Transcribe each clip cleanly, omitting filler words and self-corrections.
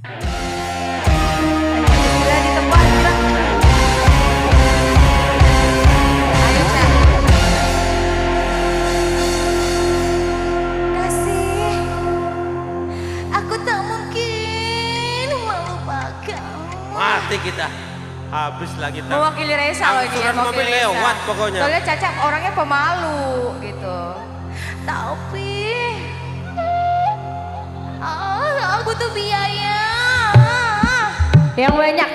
Sudah di tempat kita. Ayo Cak. Kasih, aku tak mungkin melupakan. Mati kita. Habis lagi kita. Mewakili Reza loh ini ya, Angsuran mobil mewakili Reza. lewat pokoknya. Soalnya Caca orangnya pemalu gitu. Tapi aku butuh biaya yang banyak.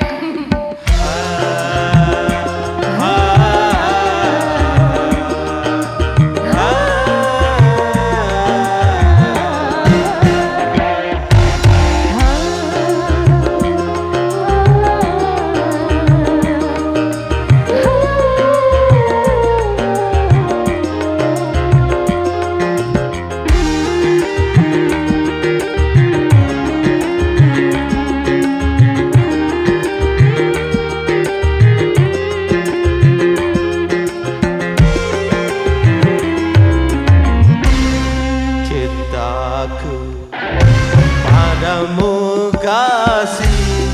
Padamu kasih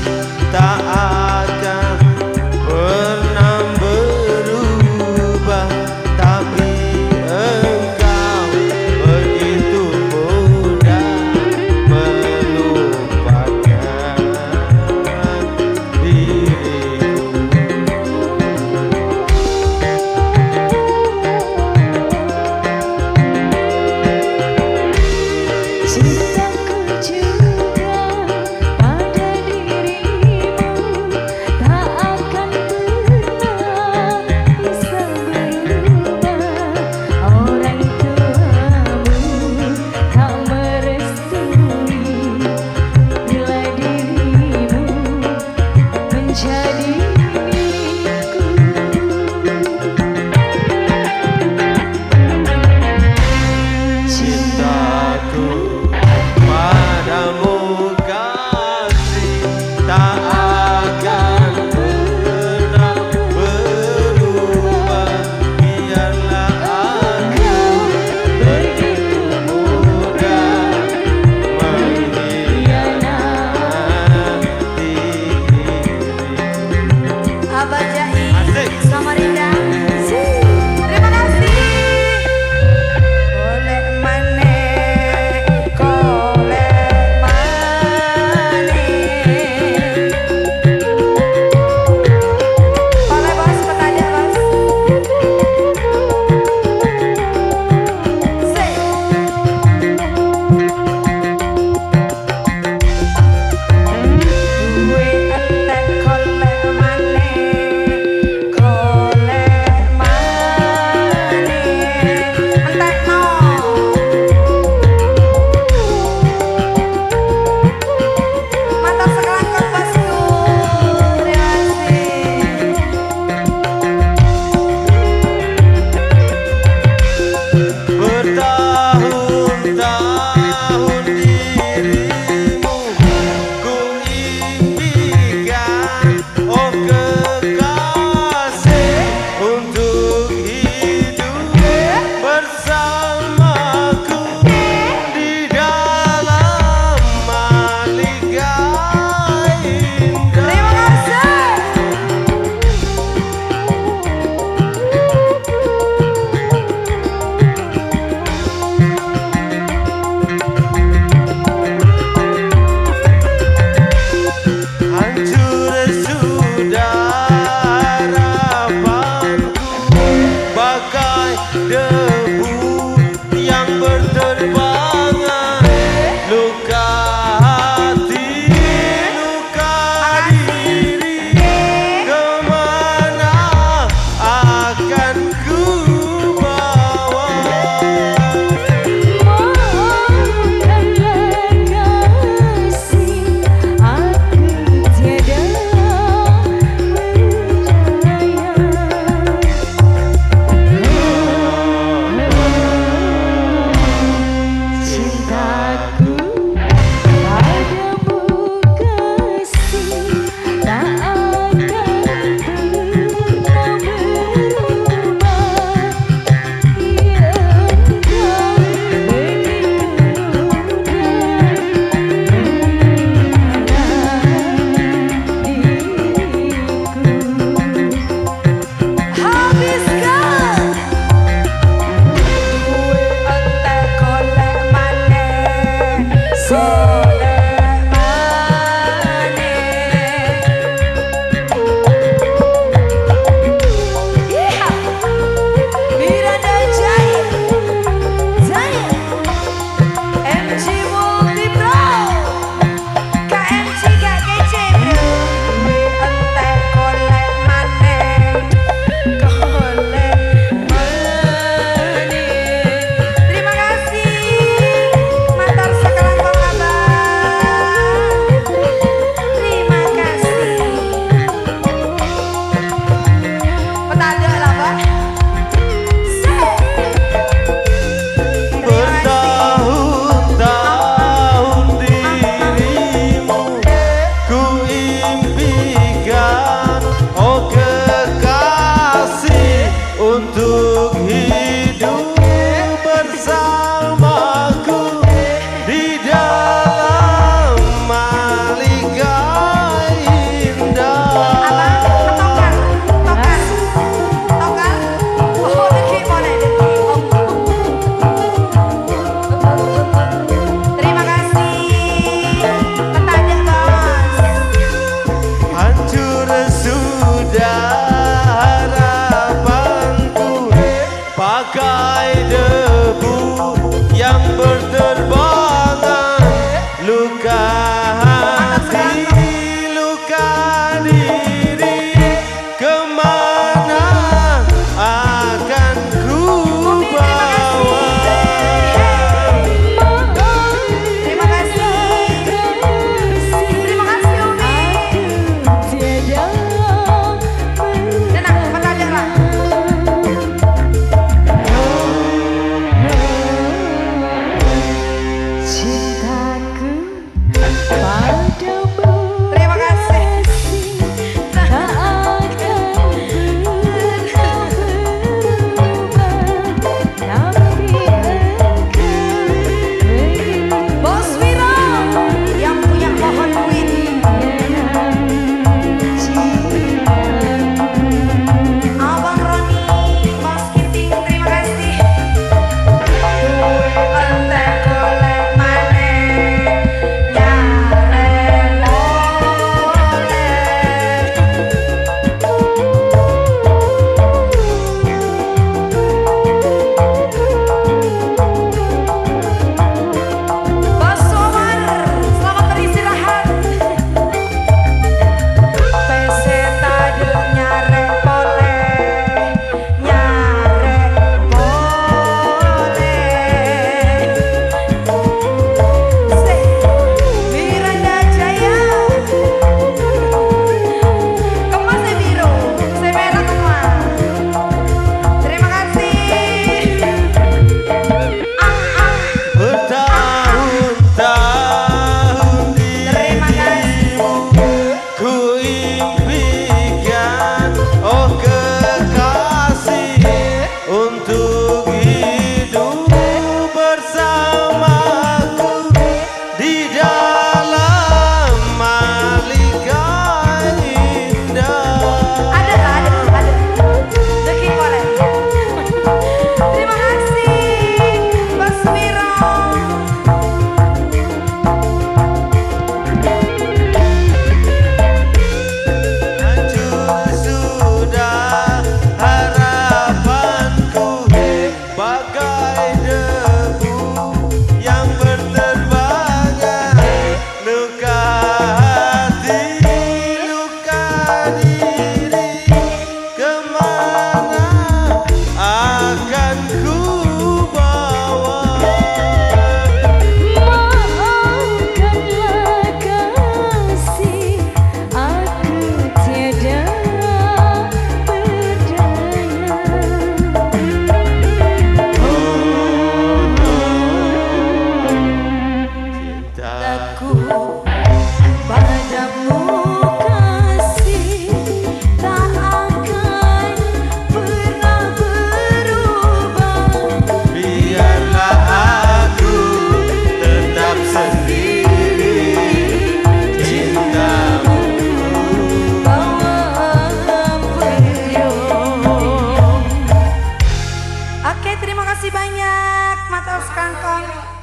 tak akan pernah berubah, tapi engkau begitu mudah melupakan diriku. Cintaku juga pada Terima kasih. Tak akan pernah berubah, tapi engkau Bos Wiro yang punya pohon duit. Abang Roni, Bos Kiting, terima kasih. Duwe entek golek maneh, nyarek boleh. Bos Somar, selamat beristirahat. PC tadi nyarek boleh, nyarek boleh. Miranda Jaya, kemas biru, merah kemas. Terima kasih. Bertahun-tahun Terima kasih. ku impikan, oh kekasih, untuk hidup bersamaku di dalam malika indah. Ada. Deki boleh. Terima kasih, Bos Wiro. Hancur sudah harapanku, bagai debu yang berterbangan. Luka hati, luka diri, kemana akan ku bawa? maafkanlah kasih, aku tiada berdaya. Cinta Aku padamu kasih tak akan pernah berubah. biarlah aku tetap sendiri, cintamu. Bawa periuk. Oke, terima kasih banyak Matos Kangkong.